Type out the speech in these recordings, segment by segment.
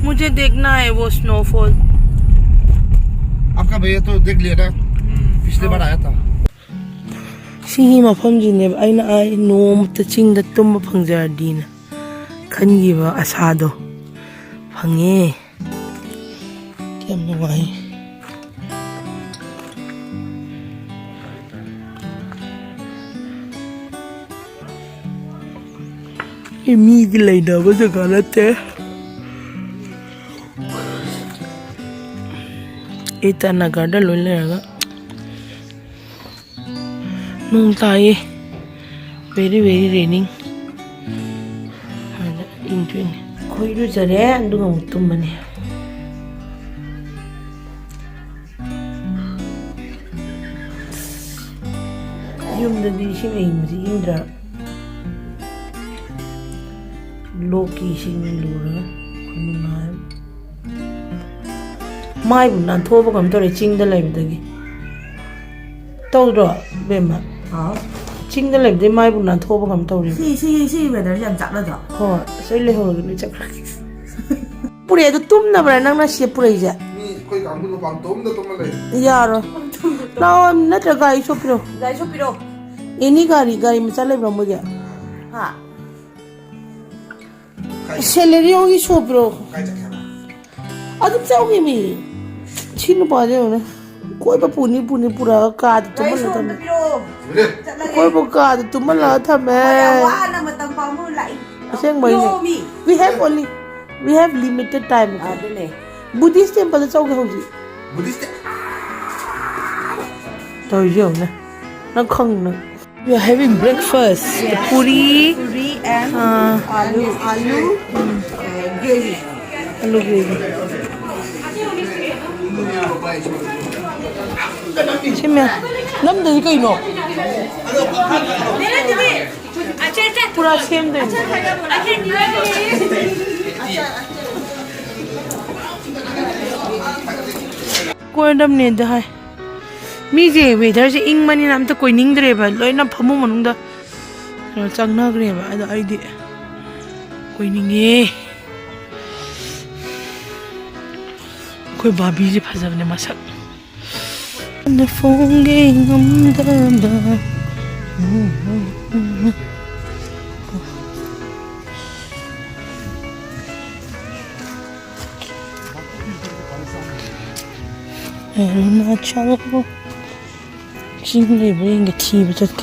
मुझे देखना है वो स्नोफॉल। आपका भैया तो देख लिया था, पिछले बार आया था। सिंही मफमजीने अना आई नोमत चिंग तुम फंगजरदीना खनगिबा आसादो फंगे क्या नुंगाई। मीगी लेदबा जगह नते ईटानगरदा लोई लेरगा नोंग ताये very raining इंग कोई जरे अंदुगा मुतुमने ꯌꯨꯝꯗꯗꯤ ꯏꯁꯤꯡ ꯑꯏꯪꯕꯁꯤ ꯏꯪꯗ꯭ꯔꯥ ꯂꯣꯛꯀꯤ ꯏꯁꯤꯡ ꯂꯨꯔꯒ ꯅꯨꯡꯉꯥꯏ ꯃꯥꯏꯕꯨ ꯅꯥꯟꯊꯣꯛꯑꯕ ꯀꯩꯅꯣ ꯇꯧꯔꯦ ꯆꯤꯡꯗ ꯂꯩꯕꯗꯒꯤ ꯇꯧꯗ꯭ꯔꯣ ꯕꯦꯝꯃ ꯆꯤꯡꯗ ꯂꯩꯕꯗꯒꯤ ꯃꯥꯏꯕꯨ ꯅꯥꯟꯊꯣꯛꯑꯕ ꯀꯩꯅꯣ ꯇꯧꯔꯦ ꯁꯤ ꯋꯦꯗꯔꯁꯦ ꯌꯥꯝ ꯆꯥꯛꯅꯗ꯭ꯔꯣ ꯍꯣꯏ ꯁꯣꯏ ꯂꯩꯍꯧꯔꯒ ꯂꯣꯏ ꯆꯠꯈ꯭ꯔꯒꯦ ꯄꯨꯔꯛꯑꯦ ꯑꯗꯨ ꯇꯨꯝꯅꯕ꯭ꯔꯥ ꯅꯪꯅ ꯁꯤꯗ ꯄꯨꯔꯛꯏꯁꯦ कोई काम को पाम तो तुम ले यारो लाओ नत्र गाड़ी सोपिरो एनी गाड़ी में चले ब्रह्म गया हाँ सैलरी होगी सोपिरो अदब जाओगे मी छीन पाजे होने कोई बा पुनी पूरा काद तुम ला था कोई बा काद तुम ला था मैं सेंग भाई we have limited time Buddhist temple is okay hoji Buddhist तो यो ना ना खंग ना we are having breakfast puri and aloo gravy chimya nam de kai no pura same de कोई दम ने द है मीजे वेदर से इंग मनी नाम तो कोई निंग दरेबा लोइना फमु मनुंगदा चंगनाग्रेबा अदा आइदि कोई निंगे कोई बाबी जी फजबने मसक न फोंगे गमदबा Arunachal Pradesh bring a tea but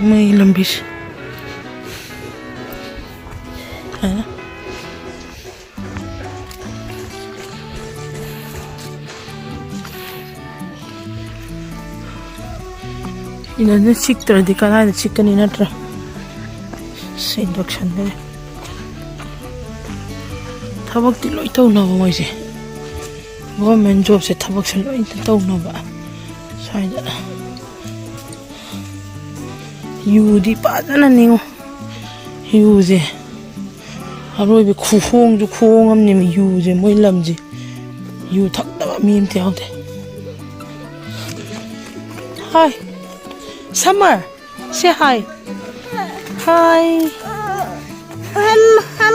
my lumbish in a sick the canal chicken in a tra induction there थबकती लोई तौनबा मोइसे गवर्नमेंट जॉब से थबक से लोई तौनबा साइदा युदी पाजना नियो युजे अरोइबे खुखोंग जु खोंग हमने में युजे मोइ लमजे यु थक्तबा मीम त्याउदे हाय समर से हाय हाय हम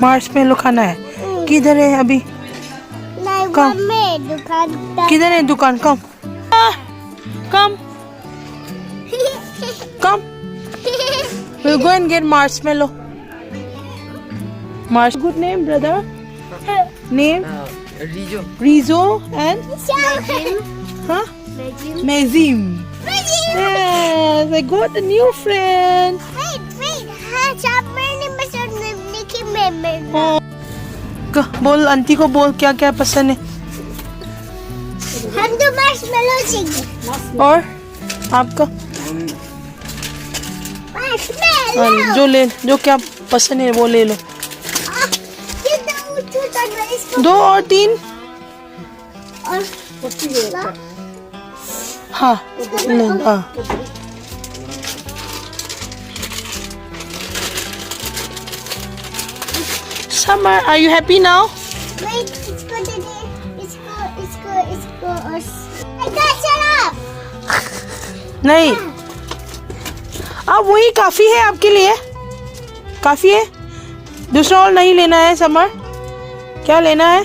मार्शमेलो खाना है किधर है अभी कम दुकान किधर है दुकान कम we'll go and get marshmallow good name brother name Rizo and huh Mezim yes I got a new friend बोल आंटी को बोल क्या क्या पसंद है हम तो मार्शमेलो चाहिए और आपका मार्शमेलो जो क्या पसंद है वो ले लो दो और तीन हाँ ले हाँ Summer, are you happy now? Wait, it's go. I got shut up. नहीं अब वही काफी है आपके लिए? काफी है? दूसरा और नहीं लेना है समर? क्या लेना है?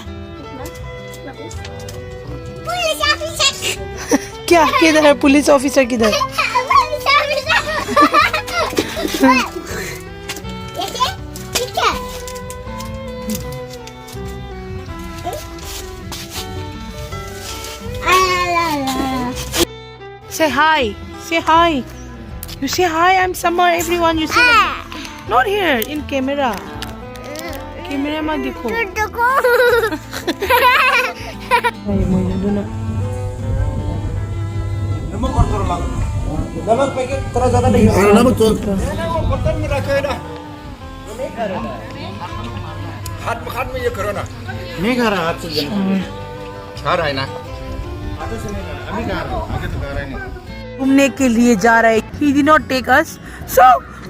पुलिस ऑफिसर क्या किधर है पुलिस ऑफिसर किधर? पुलिस ऑफिसर ये ठीक है Say hi. Say hi. You say hi. I'm Summer. Everyone, you say like, not here in camera. Camera मत दिखो. Ay, mo yun doon na. Alam mo to. हाथ में ये करो ना नहीं खा रहा हाथ से खा रहा है ना अभी खा रहा आगे तो खा रहा है नहीं घूमने के लिए जा रहे. He did not take us, so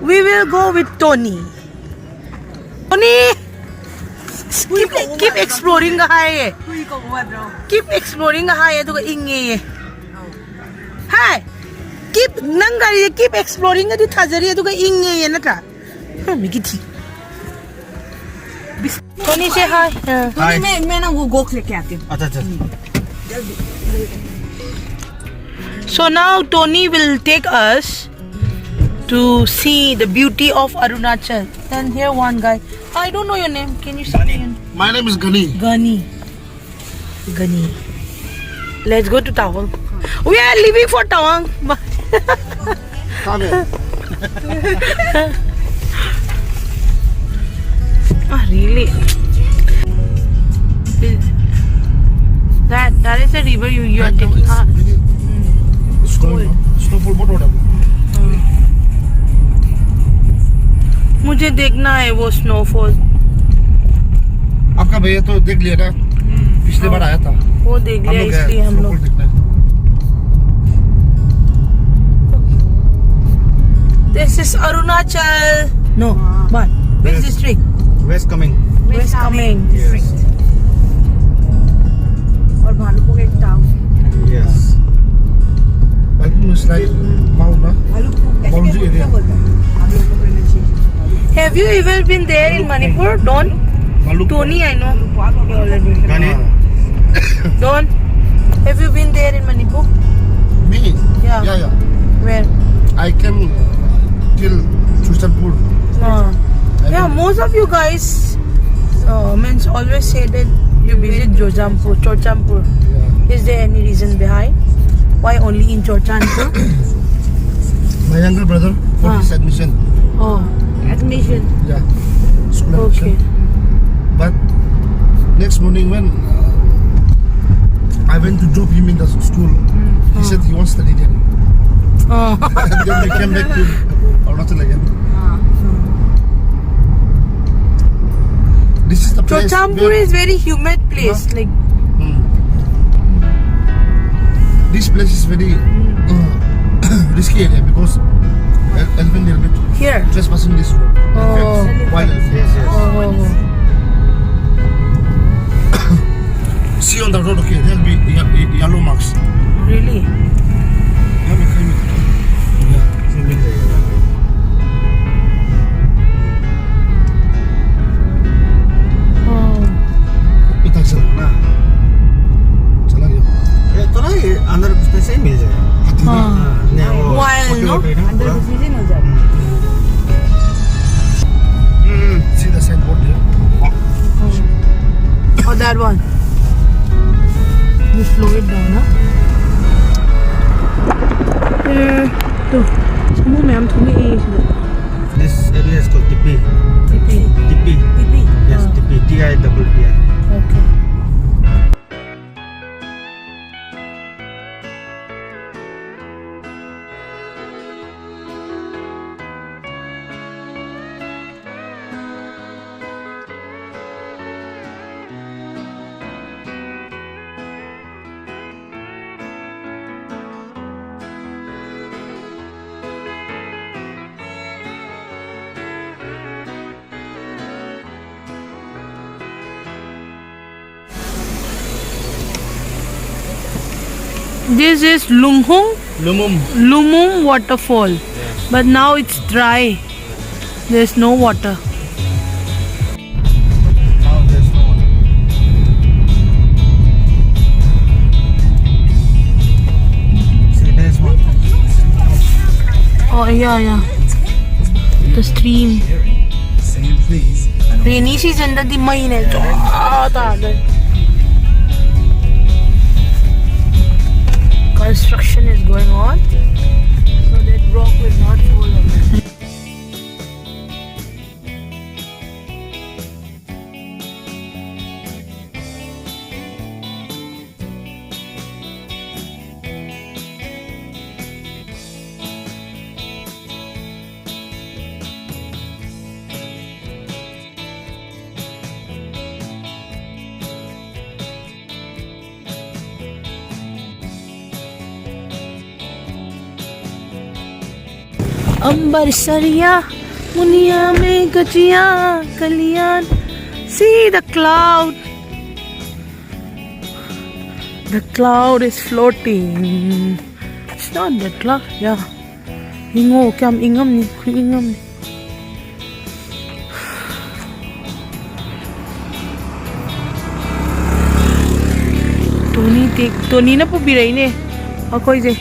we will go with Tony. Tony, keep exploring hai. Keep exploring hai. तो इंगे ये. Hi. Keep नंगारी keep exploring adi थाजरी तो इंगे ये ना था. मिकी थी. Tony say hi. हाय मैं ना वो गोख लेके आती हूँ. अच्छा अच्छा So now Tony will take us to see the beauty of Arunachal. Then here one guy. I don't know your name. Can you say your name? My name is Gani. Gani. Gani. Let's go to Tawang. We are leaving for Tawang. Come here. Ah, really? That is the river you are taking. Ah. Snowfall बहुत हो रहा है मुझे देखना है वो snowfall. आपका भैया तो देख लिया ना पिछले बार आया था वो देख लिया इसलिए हम लोग. This is Arunachal. No, what? Which district? West Kameng West Kameng. और भालुपुर एक town. Yes Alpun is like Mauna. Boundary area. Have you ever been there in Manipur? Don? Tony, I know. You already. Gani. Don? Have you been there in Manipur? Me? Yeah. Yeah. Where? I came till Chustanpur. Yeah, most of you guys means always say that you visit Chochampur. Yeah. Is there any reason behind? Why only in Chochampur? My younger brother for his admission. Oh, admission. Yeah. School Okay. admission. But next morning when I went to drop him in the school, he said he wants to study there. Oh. And then we came back to Arunachal again. This is the place. Chochampur is very humid place. Like this place is very risky area because elephant will be here. trespassing this road. Oh. Wild elephant. Yes. Oh. See on the road, okay, there will be yellow marks. Really? इतना चला चला गया तो ना ये अंदर घुसने से ही मिल जाएगा. Wild, no? अंदर घुसने से मिल जाएगा. See the signboard there. Or that one. You slow it down, huh? तो समूह में हम तुम्हें This area is called Tipi. Tipi. Tipi. Tipi. Yes, Tipi. T-I-P-P-I. Okay. This is Lumhung Lumum. Lumung waterfall. Yes. But now it's dry. There's no water. Now there's no one. See, there's one. Oh yeah. The stream. Rainy season da di mai ne construction is going on, so that rock will not fall over. अंबर सरिया मुनिया में Gajiya कलियान. See the cloud. The cloud is floating. It's not the cloud. Yeah. Ingo kam ingam ni, ingam ni. Tony na po biray ni. Ako ije.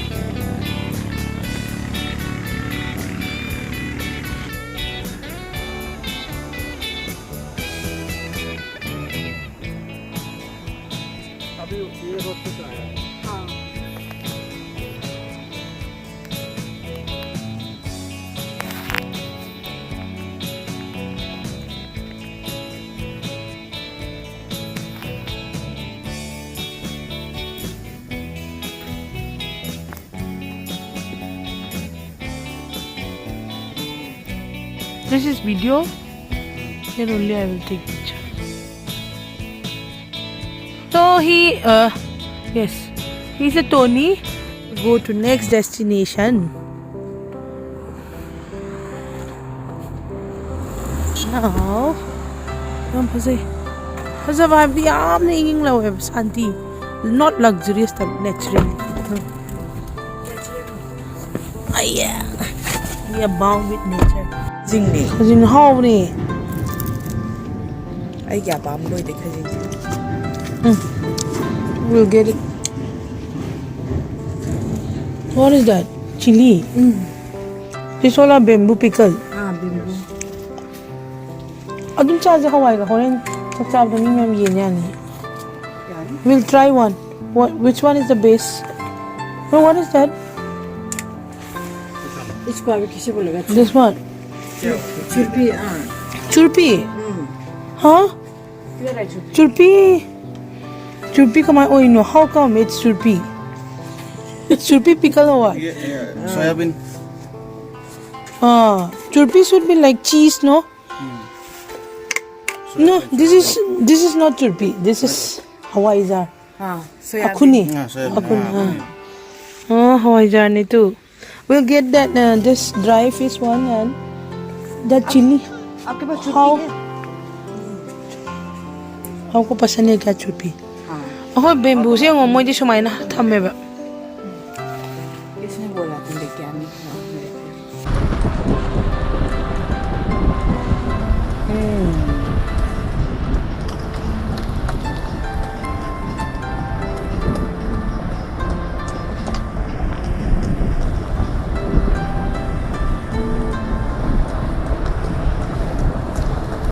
This is video. Here only I will take picture. So yes, he's a Tony. Go to next destination. Now, survive the arm hanging low Santi. Not luxurious, naturally. Oh yeah. We are bound with nature. Khajin how ni? Ay kya pa mo de khajin. We'll get it. What is that? Chili. This all a bamboo pickle. Bamboo. Adun cha ja Hawaii ka horen chap da ni mem ye ni. We'll try one. Which one is the base? No, what is that? इसको अभी किसे बोलेगा? This one. Chhurpi Churpi. Huh? Churpi come on. Oh, you know how come it's churpi? It's churpi pickle or what? Yeah. Soybean. Churpi should be like cheese, no? No, this is not churpi. This is Hawaii jar. Akuni. Soybean. Hawaii jar ni too. We'll get that this dry fish one and that chili. आपके पास चुरपी How? है? Ako pasanya kya churpi. Ako bamboo siya ngomoy di sumay na tama ba?